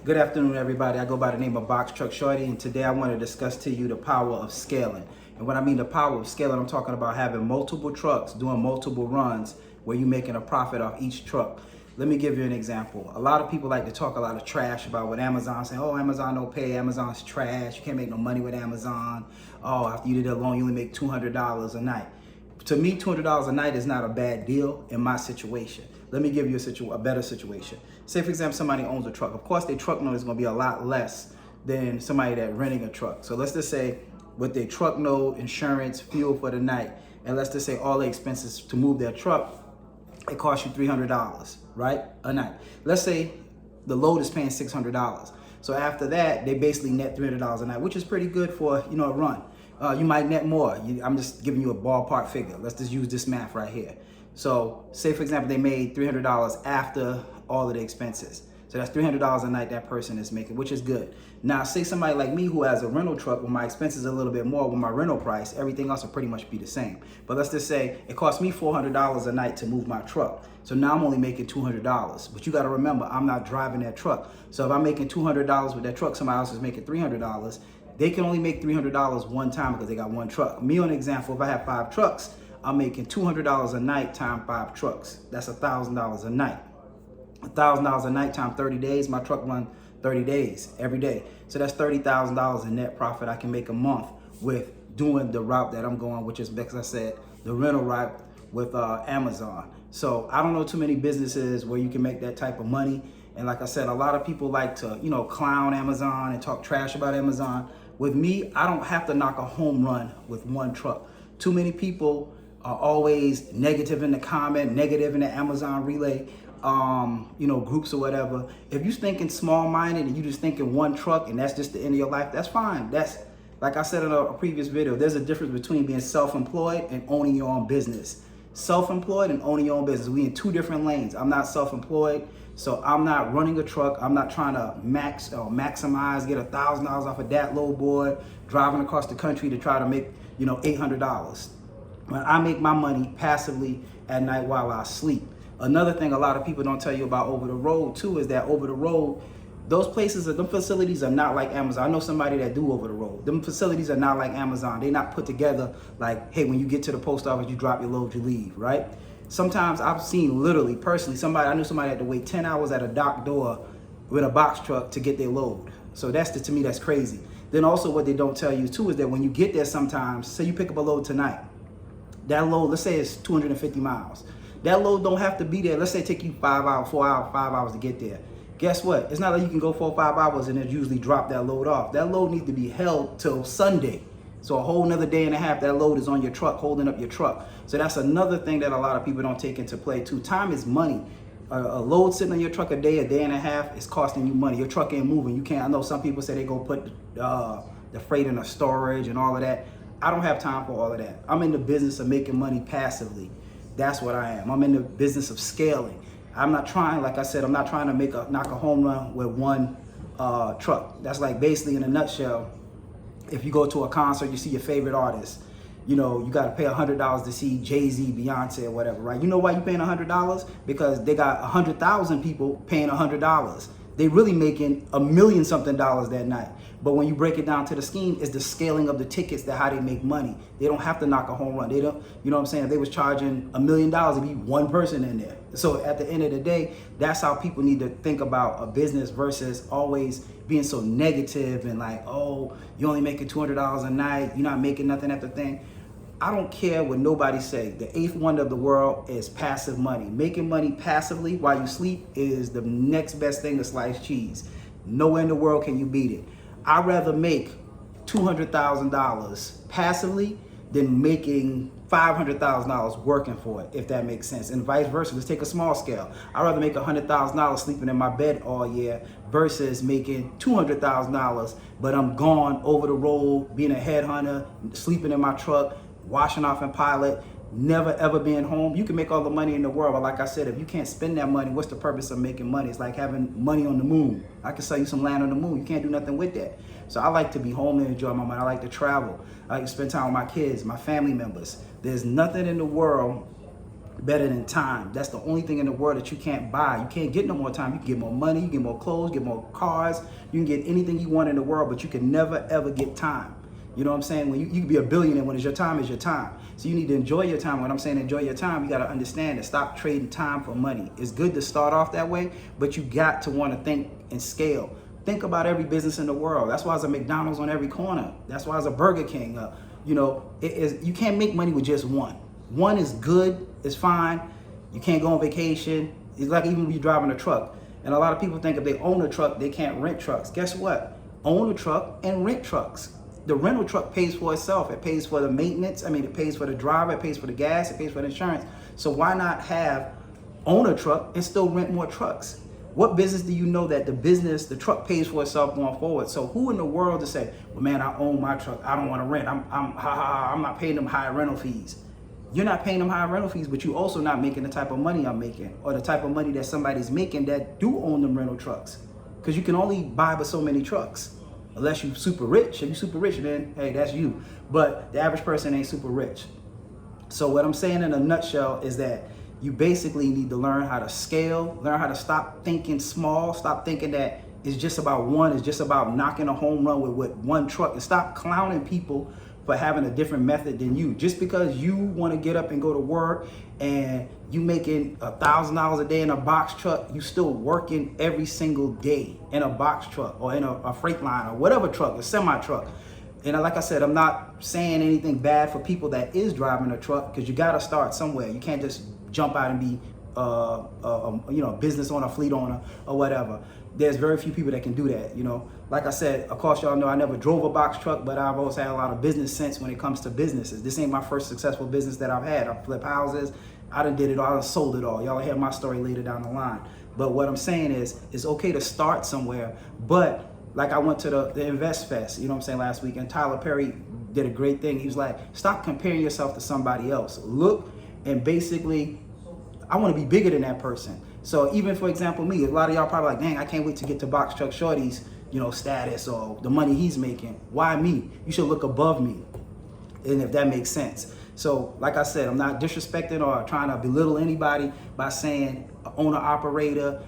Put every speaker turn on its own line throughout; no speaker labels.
Good afternoon, everybody. I go by the name of Box Truck Shorty, and today I want to discuss to you the power of scaling. And when I mean the power of scaling, I'm talking about having multiple trucks, doing multiple runs, where you're making a profit off each truck. Let me give you an example. A lot of people like to talk a lot of trash about what Amazon saying. Oh, Amazon don't pay. Amazon's trash. You can't make no money with Amazon. Oh, after you did it alone, you only make $200 a night. To me, $200 a night is not a bad deal in my situation. Let me give you a better situation. Say, for example, somebody owns a truck. Of course, their truck note is going to be a lot less than somebody that's renting a truck. So let's just say with their truck note, insurance, fuel for the night, and let's just say all the expenses to move their truck, it costs you $300, right? A night. Let's say the load is paying $600. So after that, they basically net $300 a night, which is pretty good for, a run. You might net more. I'm just giving you a ballpark figure. Let's just use this math right here. So say, for example, they made $300 after all of the expenses. So that's $300 a night that person is making, which is good. Now, say somebody like me who has a rental truck where my expenses are a little bit more with my rental price, everything else will pretty much be the same. But let's just say it costs me $400 a night to move my truck. So now I'm only making $200. But you got to remember, I'm not driving that truck. So if I'm making $200 with that truck, somebody else is making $300. They can only make $300 one time because they got one truck. Me, on example, if I have 5 trucks, I'm making $200 a night times 5 trucks. That's $1,000 a night. $1,000 a night times 30 days. My truck run 30 days every day. So that's $30,000 in net profit I can make a month with doing the route that I'm going, which is, because I said, the rental route with Amazon. So I don't know too many businesses where you can make that type of money. And like I said, a lot of people like to, clown Amazon and talk trash about Amazon. With me, I don't have to knock a home run with one truck. Too many people are always negative in the comment, negative in the Amazon relay, groups or whatever. If you're thinking small-minded and you just thinking one truck and that's just the end of your life, that's fine. That's, like I said in a previous video, there's a difference between being self-employed and owning your own business. Self-employed and owning your own business, we in 2 different lanes. I'm not self-employed, so I'm not running a truck. I'm not trying to maximize, get $1,000 off of that low board, driving across the country to try to make, $800. When I make my money passively at night while I sleep. Another thing a lot of people don't tell you about over the road too is that over the road, those facilities are not like Amazon. I know somebody that do over the road. Them facilities are not like Amazon. They're not put together like, hey, when you get to the post office, you drop your load, you leave, right? Sometimes I've seen literally, personally, I knew somebody had to wait 10 hours at a dock door with a box truck to get their load. So to me, that's crazy. Then also what they don't tell you too is that when you get there sometimes, say you pick up a load tonight, that load, let's say it's 250 miles. That load don't have to be there. Let's say it take you 5 hours, 4 hours, 5 hours to get there. Guess what? It's not like you can go 4 or 5 hours and then usually drop that load off. That load needs to be held till Sunday. So a whole nother day and a half, that load is on your truck, holding up your truck. So that's another thing that a lot of people don't take into play too. Time is money. A load sitting on your truck a day and a half is costing you money. Your truck ain't moving. You can't. I know some people say they go put the freight in a storage and all of that. I don't have time for all of that. I'm in the business of making money passively. That's what I am. I'm in the business of scaling. I'm not trying, like I said, I'm not trying to knock a home run with one truck. That's like basically in a nutshell, if you go to a concert, you see your favorite artist, you got to pay $100 to see Jay-Z, Beyonce, or whatever, right? You know why you're paying $100? Because they got 100,000 people paying $100. They really making $1 million something that night. But when you break it down to the scheme, it's the scaling of the tickets that how they make money. They don't have to knock a home run. They don't, you know what I'm saying? If they was charging $1 million, it'd be one person in there. So at the end of the day, that's how people need to think about a business versus always being so negative and like, oh, you only making $200 a night. You're not making nothing at the thing. I don't care what nobody say. The 8th wonder of the world is passive money. Making money passively while you sleep is the next best thing to sliced cheese. Nowhere in the world can you beat it. I'd rather make $200,000 passively than making $500,000 working for it, if that makes sense. And vice versa. Let's take a small scale. I'd rather make $100,000 sleeping in my bed all year versus making $200,000, but I'm gone over the road, being a headhunter, sleeping in my truck, washing off in Pilot, never ever being home. You can make all the money in the world, but like I said, if you can't spend that money, what's the purpose of making money? It's like having money on the moon. I can sell you some land on the moon. You can't do nothing with that. So I like to be home and enjoy my money. I like to travel. I like to spend time with my kids, my family members. There's nothing in the world better than time. That's the only thing in the world that you can't buy. You can't get no more time. You can get more money, you can get more clothes, get more cars, you can get anything you want in the world, but you can never ever get time. You know what I'm saying? When you can be a billionaire when it's your time is your time. So you need to enjoy your time. When I'm saying enjoy your time, you got to understand that stop trading time for money. It's good to start off that way, but you got to want to think and scale. Think about every business in the world. That's why there's a McDonald's on every corner. That's why there's a Burger King. You can't make money with just one. One is good, it's fine. You can't go on vacation. It's like even when you're driving a truck. And a lot of people think if they own a truck, they can't rent trucks. Guess what? Own a truck and rent trucks. The rental truck pays for itself. It pays for the maintenance. It pays for the driver. It pays for the gas. It pays for the insurance. So why not own a truck and still rent more trucks? What business do you know that the truck pays for itself going forward? So who in the world to say, well, man, I own my truck. I don't want to rent. I'm not paying them high rental fees. You're not paying them high rental fees, but you're also not making the type of money I'm making or the type of money that somebody's making that do own them rental trucks. Because you can only buy but so many trucks. Unless you're super rich. If you're super rich, then hey, that's you. But the average person ain't super rich. So what I'm saying in a nutshell is that you basically need to learn how to scale, learn how to stop thinking small, stop thinking that it's just about one, it's just about knocking a home run with one truck, and stop clowning people for having a different method than you. Just because you want to get up and go to work and you making $1,000 a day in a box truck, you still working every single day in a box truck or in a freight line or whatever truck, a semi truck. And like I said, I'm not saying anything bad for people that is driving a truck, because you got to start somewhere. You can't just jump out and be a business owner, fleet owner, or whatever. There's very few people that can do that. Like I said, of course, y'all know I never drove a box truck, but I've always had a lot of business sense when it comes to businesses. This ain't my first successful business that I've had. I flip houses. I done did it all. I done sold it all. Y'all will hear my story later down the line. But what I'm saying is, it's okay to start somewhere. But like I went to the Invest Fest, last week, and Tyler Perry did a great thing. He was like, stop comparing yourself to somebody else. Look, and basically, I want to be bigger than that person. So even, for example, me, a lot of y'all probably like, dang, I can't wait to get to Box Truck Shorty's, status or the money he's making. Why me? You should look above me. And if that makes sense. So like I said, I'm not disrespecting or trying to belittle anybody by saying owner operator,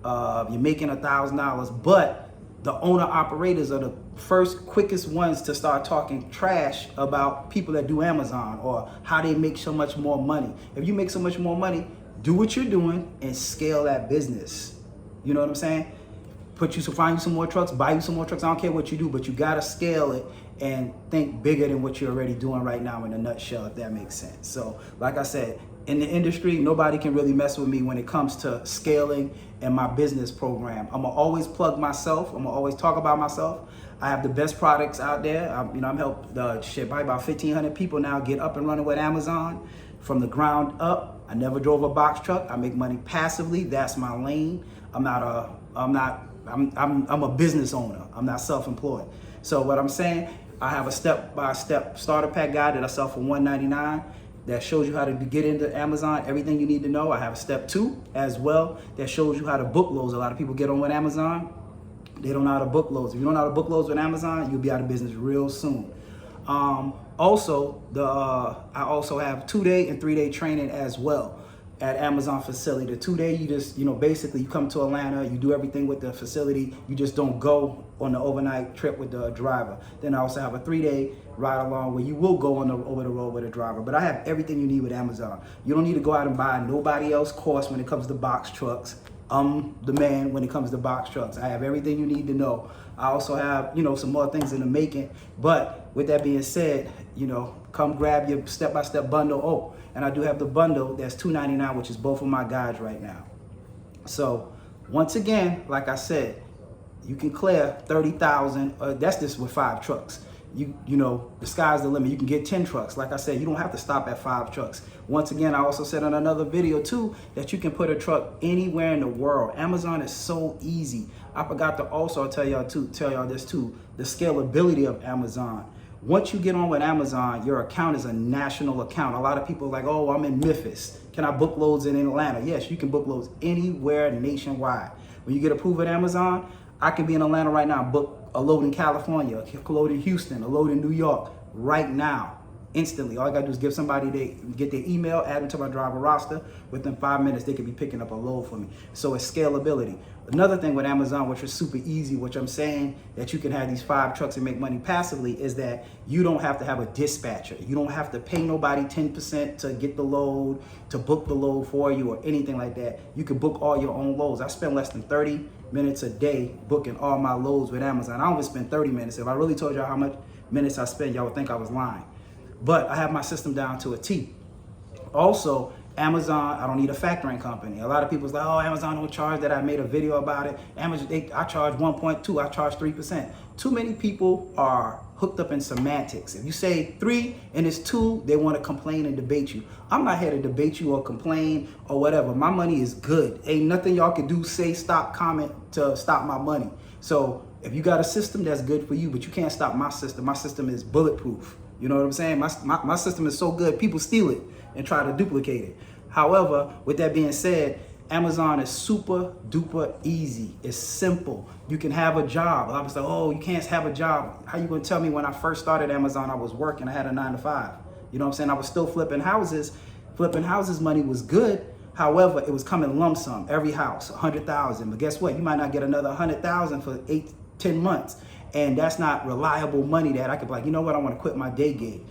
you're making $1,000, but the owner operators are the first quickest ones to start talking trash about people that do Amazon or how they make so much more money. If you make so much more money, do what you're doing and scale that business. You know what I'm saying? Find you some more trucks, buy you some more trucks. I don't care what you do, but you gotta scale it and think bigger than what you're already doing right now in a nutshell, if that makes sense. So like I said, in the industry, nobody can really mess with me when it comes to scaling and my business program. I'm gonna always plug myself. I'm gonna always talk about myself. I have the best products out there. I'm helped probably about 1,500 people now get up and running with Amazon from the ground up. I never drove a box truck. I make money passively. That's my lane. I'm a business owner. I'm not self-employed. So what I'm saying, I have a step-by-step starter pack guide that I sell for $199 that shows you how to get into Amazon, everything you need to know. I have a step 2 as well that shows you how to book loads. A lot of people get on with Amazon. They don't know how to book loads. If you don't know how to book loads with Amazon, you'll be out of business real soon. I also have 2-day and 3-day training as well at Amazon facility. The 2-day, you just, basically you come to Atlanta, you do everything with the facility. You just don't go on the overnight trip with the driver. Then I also have a 3-day ride along where you will go over the road with a driver. But I have everything you need with Amazon. You don't need to go out and buy nobody else course when it comes to box trucks. I'm the man when it comes to box trucks. I have everything you need to know. I also have, some more things in the making. But with that being said, come grab your step-by-step bundle. Oh, and I do have the bundle that's $299, which is both of my guides right now. So once again, like I said, you can clear 30,000. That's just with 5 trucks. The sky's the limit. You can get 10 trucks. Like I said, you don't have to stop at 5 trucks. Once again, I also said on another video too that you can put a truck anywhere in the world. Amazon is so easy. I forgot to also tell y'all this too, the scalability of Amazon. Once you get on with Amazon, your account is a national account. A lot of people are like, oh, I'm in Memphis. Can I book loads in Atlanta? Yes, you can book loads anywhere nationwide. When you get approved at Amazon, I can be in Atlanta right now, book a load in California, a load in Houston, a load in New York right now. instantly. All I gotta do is give somebody, get their email, add them to my driver roster. Within 5 minutes, they could be picking up a load for me. So it's scalability. Another thing with Amazon, which is super easy, which I'm saying that you can have these 5 trucks and make money passively, is that you don't have to have a dispatcher. You don't have to pay nobody 10% to get the load, to book the load for you or anything like that. You can book all your own loads. I spend less than 30 minutes a day booking all my loads with Amazon. I don't even spend 30 minutes. If I really told y'all how much minutes I spend, y'all would think I was lying. But I have my system down to a T. Also, Amazon, I don't need a factoring company. A lot of people's like, oh, Amazon don't charge that. I made a video about it. Amazon, I charge 1.2, I charge 3%. Too many people are hooked up in semantics. If you say 3 and it's 2, they want to complain and debate you. I'm not here to debate you or complain or whatever. My money is good. Ain't nothing y'all can do, say, stop, comment to stop my money. So if you got a system, that's good for you, but you can't stop my system. My system is bulletproof. You know what I'm saying? My system is so good, people steal it and try to duplicate it. However, with that being said, Amazon is super duper easy. It's simple. You can have a job. I was like, oh, you can't have a job. How you gonna tell me when I first started Amazon, I was working, I had a 9 to 5. You know what I'm saying? I was still flipping houses. Flipping houses money was good. However, it was coming lump sum, every house, 100,000. But guess what? You might not get another 100,000 for 8-10 months. And that's not reliable money that I could be like, you know what, I want to quit my day gig.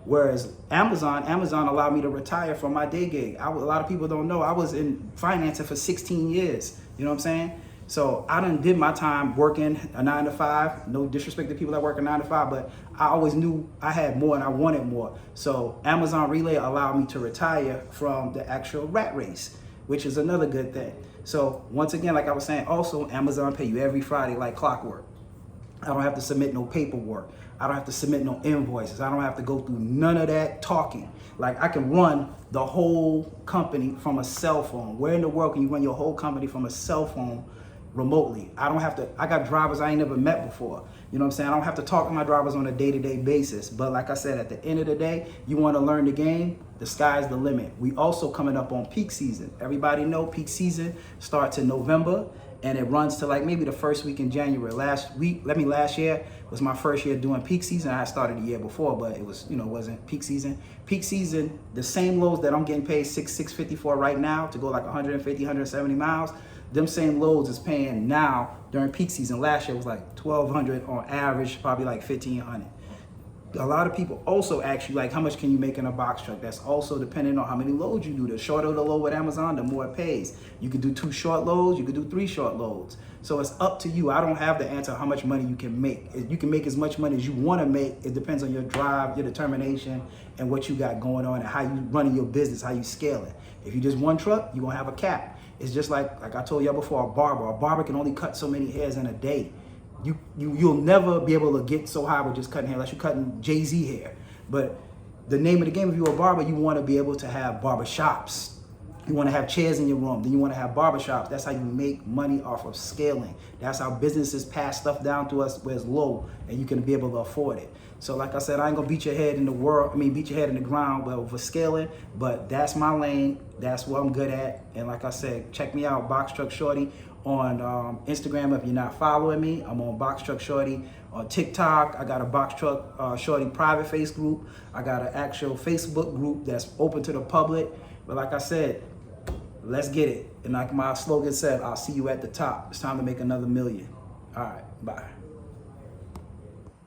Whereas Amazon allowed me to retire from my day gig. A lot of people don't know, I was in financing for 16 years. You know what I'm saying? So I done did my time working a 9 to 5. No disrespect to people that work a 9 to 5, but I always knew I had more and I wanted more. So Amazon Relay allowed me to retire from the actual rat race, which is another good thing. So once again, like I was saying, also Amazon pay you every Friday like clockwork. I don't have to submit no paperwork. I don't have to submit no invoices. I don't have to go through none of that talking. Like I can run the whole company from a cell phone. Where in the world can you run your whole company from a cell phone remotely? I don't have to, I got drivers I ain't never met before. You know what I'm saying? I don't have to talk to my drivers on a day-to-day basis. But like I said, at the end of the day, you want to learn the game, the sky's the limit. We also coming up on peak season. Everybody know peak season starts in November and it runs to like maybe the first week in January. Last year was my first year doing peak season. I started the year before, but it was, wasn't peak season. Peak season, the same loads that I'm getting paid $650 for right now to go like 150, 170 miles, them same loads is paying now during peak season. Last year was like 1,200 on average, probably like 1,500. A lot of people also ask you like, how much can you make in a box truck? That's also depending on how many loads you do. The shorter the load with Amazon, the more it pays. You could do 2 short loads, you could do 3 short loads. So it's up to you. I don't have the answer how much money you can make. You can make as much money as you want to make. It depends on your drive, your determination, and what you got going on and how you running your business, how you scale it. If you just one truck, you're gonna have a cap. It's just like I told y'all before, a barber. A barber can only cut so many hairs in a day. You'll never be able to get so high with just cutting hair unless you're cutting Jay-Z hair. But the name of the game, if you're a barber, you want to be able to have barber shops. You want to have chairs in your room. Then you want to have barber shops. That's how you make money off of scaling. That's how businesses pass stuff down to us where it's low and you can be able to afford it. So like I said, I ain't gonna beat your head in the ground for scaling, but that's my lane. That's what I'm good at. And like I said, check me out, Box Truck Shorty, on Instagram. If you're not following me, I'm on Box Truck Shorty. On TikTok, I got a Box Truck Shorty private face group. I got an actual Facebook group that's open to the public. But like I said, let's get it. And like my slogan said, I'll see you at the top. It's time to make another million. All right, bye.